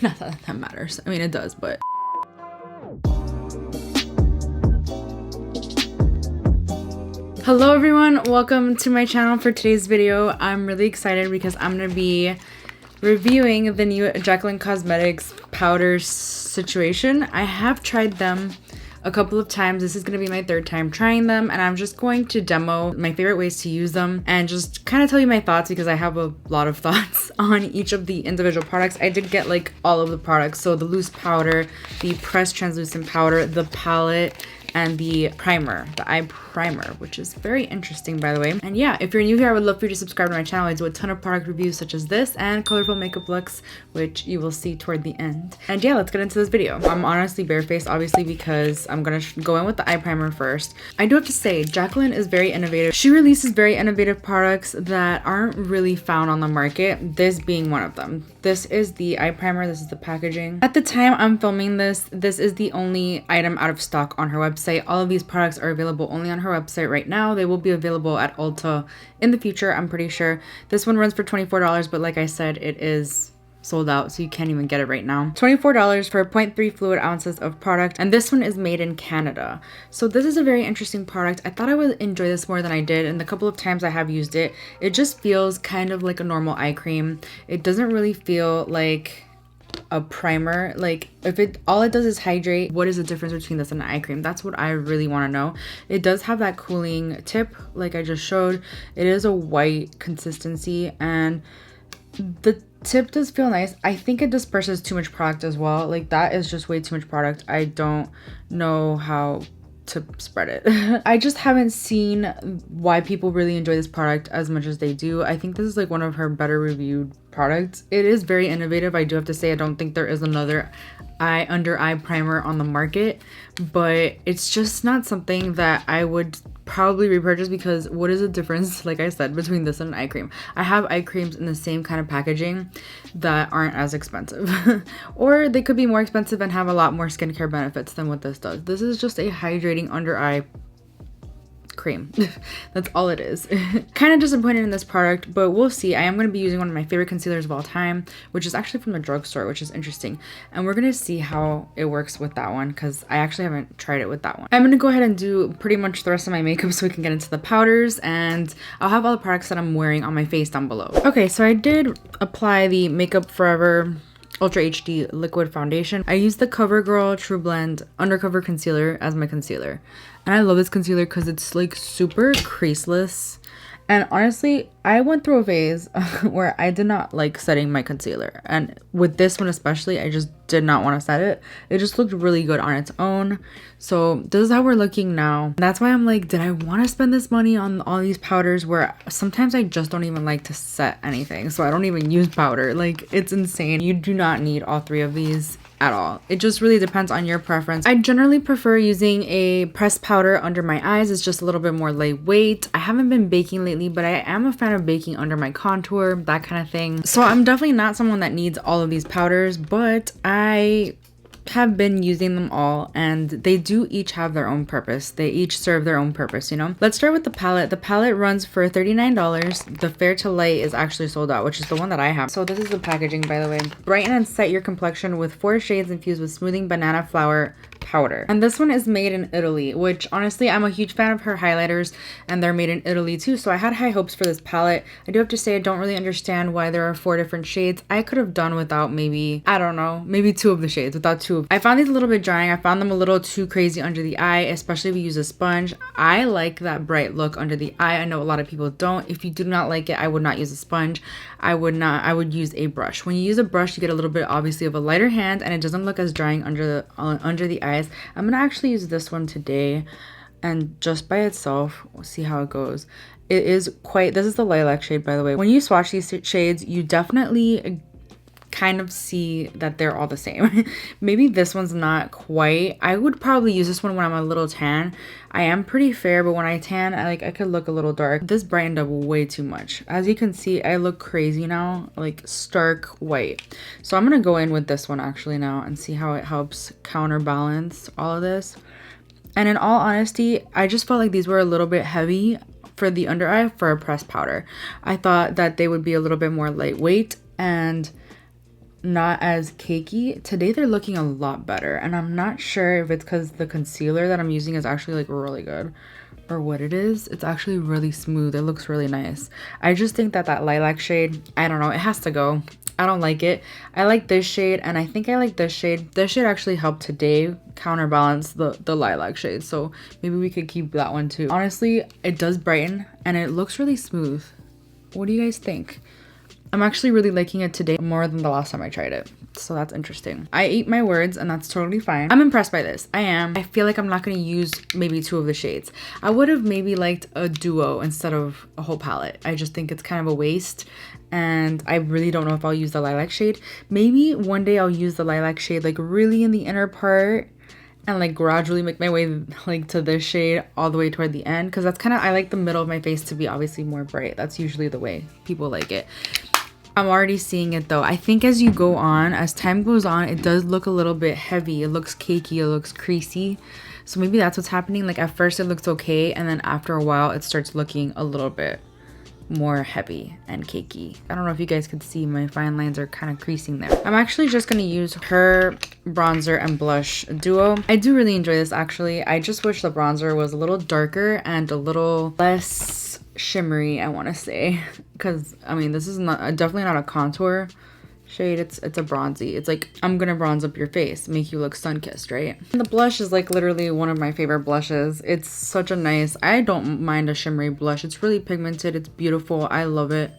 Not that that matters. I mean, it does, but. Hello everyone, welcome to my channel for today's video. I'm really excited because I'm going to be reviewing the new Jaclyn Cosmetics powders situation. I have tried them a couple of times. This is going to be my third time trying them, and I'm just going to demo my favorite ways to use them and just kind of tell you my thoughts because I have a lot of thoughts on each of the individual products. I did get like all of the products, so the loose powder, the pressed translucent powder, the palette, and the primer, the eye primer, which is very interesting, by the way. And yeah, if you're new here, I would love for you to subscribe to my channel. I do a ton of product reviews such as this and colorful makeup looks, which you will see toward the end. And yeah, let's get into this video. I'm honestly barefaced, obviously, because I'm gonna go in with the eye primer first. I do have to say, Jaclyn is very innovative. She releases very innovative products that aren't really found on the market, this being one of them. This is the eye primer, this is the packaging. At the time I'm filming this, this is the only item out of stock on her website. All of these products are available only on her website right now. They will be available at Ulta in the future, I'm pretty sure. This one runs for $24, but like I said, it is sold out, so you can't even get it right now. $24 for 0.3 fluid ounces of product, and this one is made in Canada. So this is a very interesting product. I thought I would enjoy this more than I did, and the couple of times I have used it, it just feels kind of like a normal eye cream. It doesn't really feel like a primer. Like, if it all it does is hydrate, what is the difference between this and an eye cream? That's what I really want to know. It does have that cooling tip like I just showed. It is a white consistency, and the tip does feel nice. I think it disperses too much product as well. Like, that is just way too much product. I don't know how to spread it. I just haven't seen why people really enjoy this product as much as they do. I think this is like one of her better reviewed products. It is very innovative. I do have to say, I don't think there is another under eye primer on the market, but it's just not something that I would probably repurchase, because what is the difference, like I said, between this and an eye cream? I have eye creams in the same kind of packaging that aren't as expensive or they could be more expensive and have a lot more skincare benefits than what this does. This is just a hydrating under eye cream. That's all it is. Kind of disappointed in this product, but we'll see. I am going to be using one of my favorite concealers of all time, which is actually from the drugstore, which is interesting, and we're going to see how it works with that one, because I actually haven't tried it with that one. I'm going to go ahead and do pretty much the rest of my makeup so we can get into the powders, and I'll have all the products that I'm wearing on my face down below. Okay, so I did apply the Makeup Forever Ultra HD liquid foundation. I used the Covergirl TruBlend Undercover concealer as my concealer, and I love this concealer because it's like super creaseless. And honestly, I went through a phase where I did not like setting my concealer, and with this one especially, I just did not want to set it. It just looked really good on its own. So this is how we're looking now. That's why I'm like, did I want to spend this money on all these powders, where sometimes I just don't even like to set anything, so I don't even use powder. Like, it's insane. You do not need all three of these at all. It just really depends on your preference. I generally prefer using a pressed powder under my eyes. It's just a little bit more lightweight. I haven't been baking lately, but I am a fan of baking under my contour, that kind of thing. So I'm definitely not someone that needs all of these powders, but I have been using them all, and they do each have their own purpose. They each serve their own purpose, you know? Let's start with the palette. The palette runs for $39. The Fair to Light is actually sold out, which is the one that I have. So this is the packaging, by the way. Brighten and set your complexion with 4 shades infused with smoothing banana flower powder. And this one is made in Italy, which honestly, I'm a huge fan of her highlighters, and they're made in Italy too, so I had high hopes for this palette. I do have to say, I don't really understand why there are 4 different shades. I could have done without maybe, I don't know, maybe 2 of the shades, without 2 of. I found these a little bit drying. I found them a little too crazy under the eye, especially if you use a sponge. I like that bright look under the eye. I know a lot of people don't. If you do not like it, I would not use a sponge. I would use a brush. When you use a brush, you get a little bit obviously of a lighter hand, and it doesn't look as drying under the eyes. I'm gonna actually use this one today, and just by itself, we'll see how it goes. It is quite, this is the lilac shade, by the way. When you swatch these shades, you definitely kind of see that they're all the same. Maybe this one's not quite. I would probably use this one when I'm a little tan. I am pretty fair, but when I tan, I could look a little dark. This brightened up way too much. As you can see, I look crazy now, like stark white. So I'm gonna go in with this one actually now and see how it helps counterbalance all of this. And in all honesty, I just felt like these were a little bit heavy for the under eye for a pressed powder. I thought that they would be a little bit more lightweight, and not as cakey. Today they're looking a lot better, and I'm not sure if it's because the concealer that I'm using is actually like really good or what it is. It's actually really smooth. It looks really nice. I just think that that lilac shade, I don't know, it has to go. I don't like it. I like this shade, and I think I like this shade. This shade actually helped today counterbalance the lilac shade, so maybe we could keep that one too. Honestly, it does brighten and it looks really smooth. What do you guys think? I'm actually really liking it today more than the last time I tried it. So that's interesting. I ate my words, and that's totally fine. I'm impressed by this. I am. I feel like I'm not going to use maybe 2 of the shades. I would have maybe liked a duo instead of a whole palette. I just think it's kind of a waste. And I really don't know if I'll use the lilac shade. Maybe one day I'll use the lilac shade like really in the inner part and like gradually make my way like to this shade all the way toward the end, because that's kind of, I like the middle of my face to be obviously more bright. That's usually the way people like it. I'm already seeing it though. I think as you go on, as time goes on, it does look a little bit heavy. It looks cakey, it looks creasy. So maybe that's what's happening. Like at first it looks okay, and then after a while it starts looking a little bit more heavy and cakey. I don't know if you guys could see, my fine lines are kind of creasing there. I'm actually just gonna use her bronzer and blush duo. I do really enjoy this actually. I just wish the bronzer was a little darker and a little less shimmery, I want to say, because I mean this is not definitely not a contour shade. It's a bronzy. It's like, I'm gonna bronze up your face, make you look sun-kissed, right? And the blush is like literally one of my favorite blushes. It's such a nice, I don't mind a shimmery blush. It's really pigmented, it's beautiful, I love it.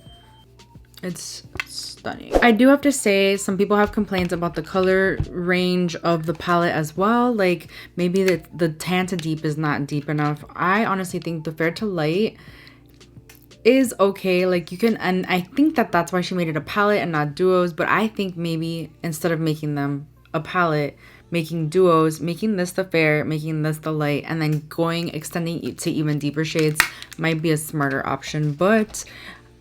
It's stunning. I do have to say, some people have complaints about the color range of the palette as well. Like maybe the tan to deep is not deep enough. I honestly think the fair to light is okay. Like you can, and I think that that's why she made it a palette and not duos, but I think maybe instead of making them a palette, making duos, making this the fair, making this the light, and then extending to even deeper shades might be a smarter option. But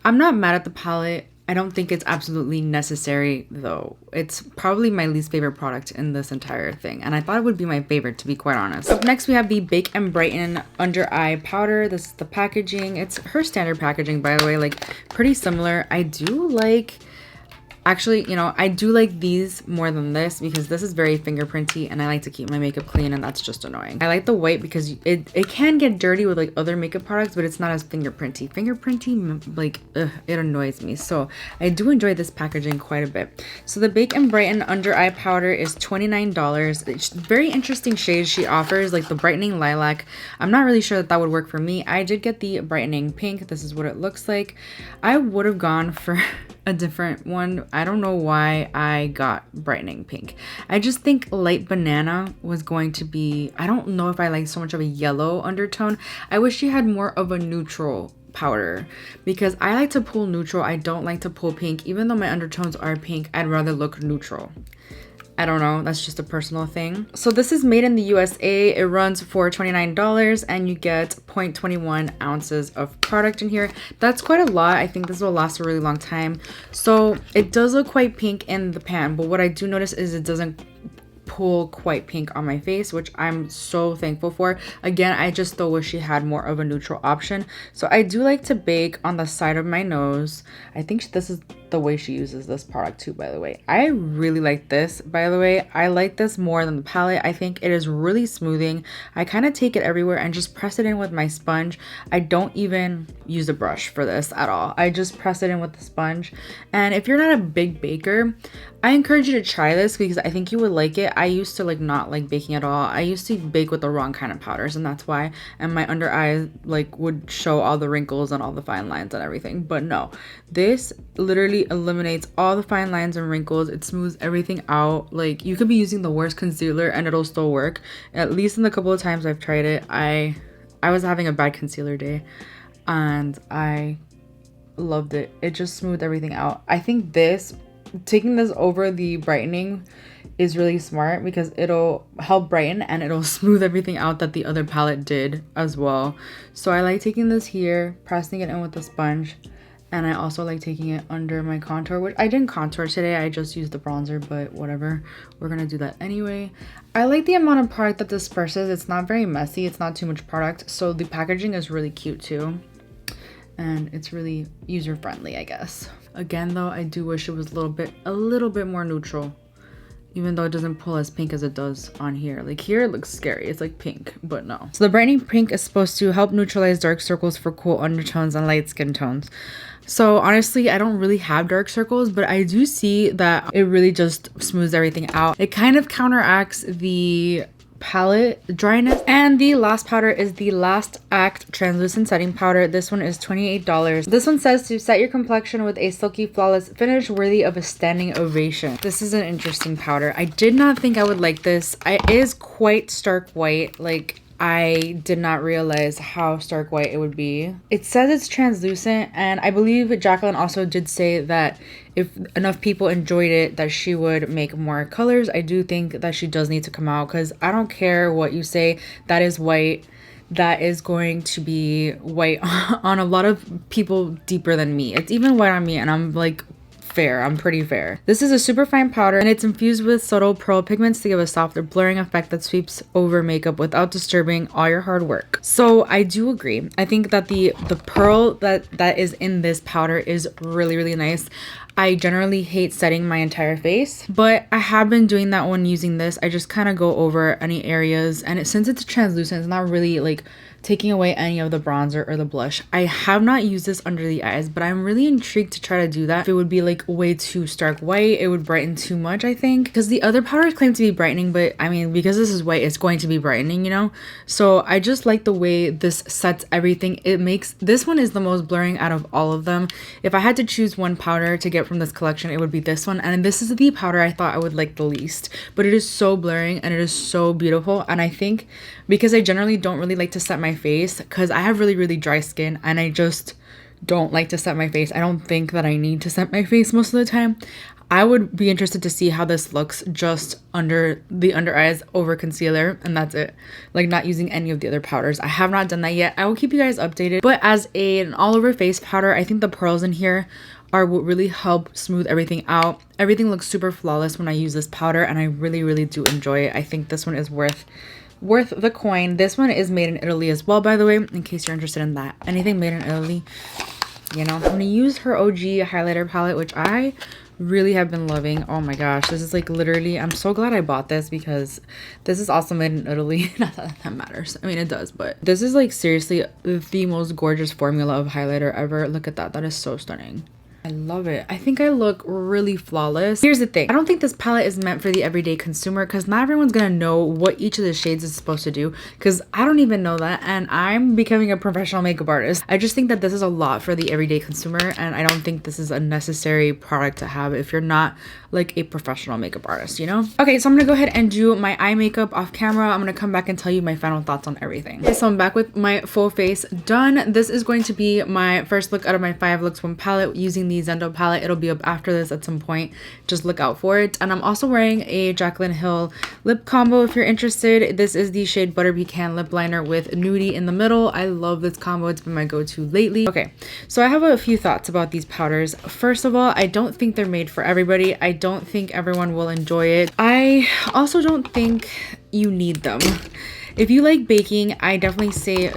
I'm not mad at the palette. I don't think it's absolutely necessary though. It's probably my least favorite product in this entire thing, and I thought it would be my favorite, to be quite honest. Up next we have the Bake and Brighten Under Eye Powder. This is the packaging. It's her standard packaging, by the way, like pretty similar. I do like, actually, you know, I do like these more than this because this is very fingerprinty and I like to keep my makeup clean, and that's just annoying. I like the white because it can get dirty with like other makeup products, but it's not as fingerprinty. Fingerprinty, like, ugh, it annoys me. So I do enjoy this packaging quite a bit. So the Bake and Brighten Under Eye Powder is $29. It's very interesting shades she offers, like the brightening lilac. I'm not really sure that would work for me. I did get the brightening pink. This is what it looks like. I would have gone for a different one. I don't know why I got brightening pink. I just think light banana was going to be, I don't know if I like so much of a yellow undertone. I wish she had more of a neutral powder because I like to pull neutral. I don't like to pull pink. Even though my undertones are pink, I'd rather look neutral. I don't know, that's just a personal thing. So this is made in the USA. It runs for $29 and you get 0.21 ounces of product in here. That's quite a lot. I think this will last a really long time. So it does look quite pink in the pan, but what I do notice is it doesn't pull quite pink on my face, which I'm so thankful for. Again, I just still wish she had more of a neutral option. So I do like to bake on the side of my nose. I think this is the way she uses this product too, by the way. I really like this, by the way. I like this more than the palette. I think it is really smoothing. I kind of take it everywhere and just press it in with my sponge. I don't even use a brush for this at all. I just press it in with the sponge. And if you're not a big baker, I encourage you to try this because I think you would like it. I used to like not like baking at all. I used to bake with the wrong kind of powders, and that's why. And my under eyes like would show all the wrinkles and all the fine lines and everything. But no, this literally eliminates all the fine lines and wrinkles. It smooths everything out. Like you could be using the worst concealer and it'll still work. At least in the couple of times I've tried it, I was having a bad concealer day and I loved it. It just smoothed everything out. I think taking this over the brightening is really smart because it'll help brighten and it'll smooth everything out that the other palette did as well. So I like taking this here, pressing it in with the sponge, and I also like taking it under my contour, which I didn't contour today. I just used the bronzer, but whatever. We're gonna do that anyway. I like the amount of product that disperses. It's not very messy. It's not too much product. So the packaging is really cute too. And it's really user-friendly, I guess. Again though, I do wish it was a little bit more neutral. Even though it doesn't pull as pink as it does on here. Like here it looks scary. It's like pink, but no. So the brightening pink is supposed to help neutralize dark circles for cool undertones and light skin tones. So honestly, I don't really have dark circles, but I do see that it really just smooths everything out. It kind of counteracts the palette dryness. And the last powder is the Last Act translucent setting powder. This one is $28. This one says to set your complexion with a silky flawless finish worthy of a standing ovation. This is an interesting powder. I did not think I would like this. It is quite stark white. Like, I did not realize how stark white it would be. It says it's translucent, and I believe Jaclyn also did say that if enough people enjoyed it, that she would make more colors. I do think that she does need to come out, because I don't care what you say, that is white. That is going to be white on a lot of people deeper than me. It's even white on me, and I'm like fair. I'm pretty fair. This is a super fine powder, and it's infused with subtle pearl pigments to give a softer blurring effect that sweeps over makeup without disturbing all your hard work. So I do agree. I think that the pearl that is in this powder is really, really nice. I generally hate setting my entire face, but I have been doing that when using this. I just kind of go over any areas, and since it's translucent, it's not really like taking away any of the bronzer or the blush. I have not used this under the eyes, but I'm really intrigued to try to do that. If it would be like way too stark white, it would brighten too much, I think, because the other powders claim to be brightening, but I mean, because this is white, it's going to be brightening, you know? So I just like the way this sets everything. It makes, this one is the most blurring out of all of them. If I had to choose one powder to get from this collection, it would be this one, and this is the powder I thought I would like the least, but it is so blurring and it is so beautiful. And I think because I generally don't really like to set my face, because I have really, really dry skin, and I just don't like to set my face. I don't think that I need to set my face most of the time. I would be interested to see how this looks just under the under eyes over concealer, and that's it. Like, not using any of the other powders. I have not done that yet. I will keep you guys updated. But as an all over face powder, I think the pearls in here are what really help smooth everything out. Everything looks super flawless when I use this powder, and I really, really do enjoy it. I think this one is worth the coin. This one is made in Italy as well, by the way, in case you're interested in that. Anything made in Italy, you know. I'm gonna use her OG highlighter palette, which I really have been loving. Oh my gosh, this is like literally, I'm so glad I bought this, because this is also made in Italy. Not that that matters, I mean it does, but this is like seriously the most gorgeous formula of highlighter ever. Look at that. That is so stunning. I love it. I think I look really flawless. Here's the thing. I don't think this palette is meant for the everyday consumer, because not everyone's gonna know what each of the shades is supposed to do, because I don't even know that, and I'm becoming a professional makeup artist. I just think that this is a lot for the everyday consumer, and I don't think this is a necessary product to have if you're not like a professional makeup artist, you know? Okay, so I'm gonna go ahead and do my eye makeup off camera. I'm gonna come back and tell you my final thoughts on everything. Okay, so I'm back with my full face done. This is going to be my first look out of my 5 looks 1 palette using the Zendo palette. It'll be up after this at some point. Just look out for it. And I'm also wearing a Jaclyn Hill lip combo if you're interested. This is the shade Butter Pecan lip liner with nudie in the middle. I love this combo. It's been my go-to lately. Okay, so I have a few thoughts about these powders. First of all, I don't think they're made for everybody. I don't think everyone will enjoy it. I also don't think you need them. If you like baking, I definitely say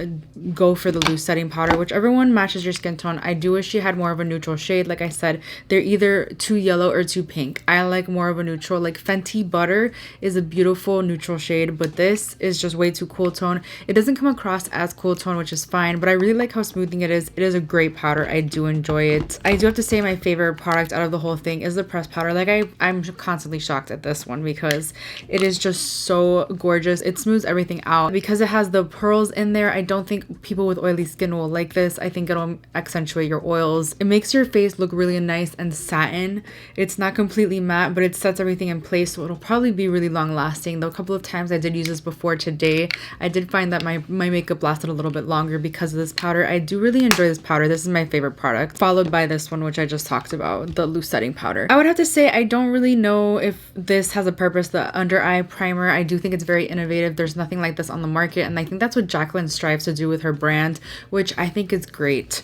go for the loose setting powder. Whichever one matches your skin tone. I do wish she had more of a neutral shade. Like I said, they're either too yellow or too pink. I like more of a neutral. Like Fenty Butter is a beautiful neutral shade, but this is just way too cool tone. It doesn't come across as cool tone, which is fine, but I really like how smoothing it is. It is a great powder. I do enjoy it. I do have to say my favorite product out of the whole thing is the pressed powder. Like I'm constantly shocked at this one because it is just so gorgeous. It smooths everything out. Because it has the pearls in there, I don't think people with oily skin will like this. I think it'll accentuate your oils. It makes your face look really nice and satin. It's not completely matte, but it sets everything in place, so it'll probably be really long lasting. Though a couple of times I did use this before today, I did find that my makeup lasted a little bit longer because of this powder. I do really enjoy this powder. This is my favorite product, followed by this one, which I just talked about, the loose setting powder. I would have to say I don't really know if this has a purpose. The under eye primer, I do think it's very innovative. There's nothing like this on the market, and I think that's what Jaclyn strives to do with her brand, which I think is great.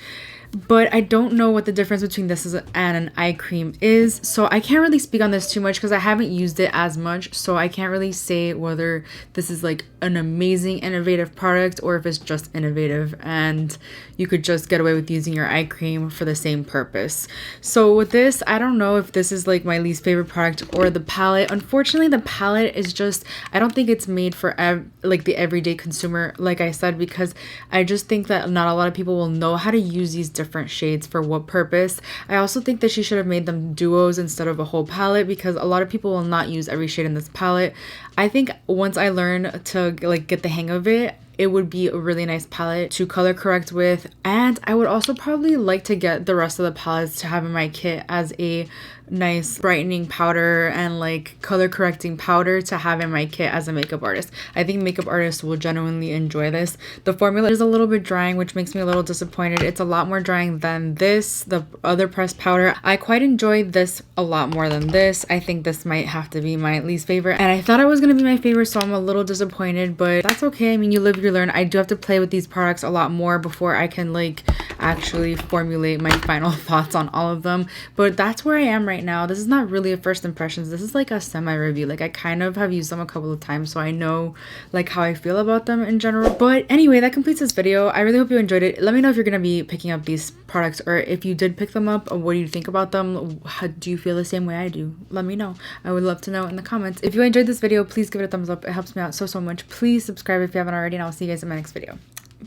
but I don't know what the difference between this and an eye cream is, so I can't really speak on this too much because I haven't used it as much, so I can't really say whether this is like an amazing innovative product or if it's just innovative and you could just get away with using your eye cream for the same purpose. So with this, I don't know if this is like my least favorite product or the palette. Unfortunately, the palette is just, I don't think it's made for like the everyday consumer, like I said, because I just think that not a lot of people will know how to use these different shades for what purpose. I also think that she should have made them duos instead of a whole palette, because a lot of people will not use every shade in this palette. I think once I learn to like get the hang of it, it would be a really nice palette to color correct with. And I would also probably like to get the rest of the palettes to have in my kit as a nice brightening powder and like color correcting powder to have in my kit as a makeup artist. I think makeup artists will genuinely enjoy this. The formula is a little bit drying, which makes me a little disappointed. It's a lot more drying than this, the other pressed powder. I quite enjoy this a lot more than this. I think this might have to be my least favorite, and I thought it was gonna be my favorite, so I'm a little disappointed, but that's okay. I mean, you live, you learn. I do have to play with these products a lot more before I can like actually formulate my final thoughts on all of them, but that's where I am right now. This is not really a first impressions. This is like a semi review. Like I kind of have used them a couple of times, so I know like how I feel about them in general. But anyway, that completes this video. I really hope you enjoyed it. Let me know if you're gonna be picking up these products, or if you did pick them up, what do you think about them? How, do you feel the same way I do? Let me know. I would love to know in the comments. If you enjoyed this video, please give it a thumbs up. It helps me out so much. Please subscribe if you haven't already, and I'll see you guys in my next video.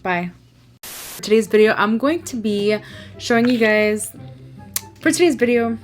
Bye. For today's video, I'm going to be showing you guys, for today's video,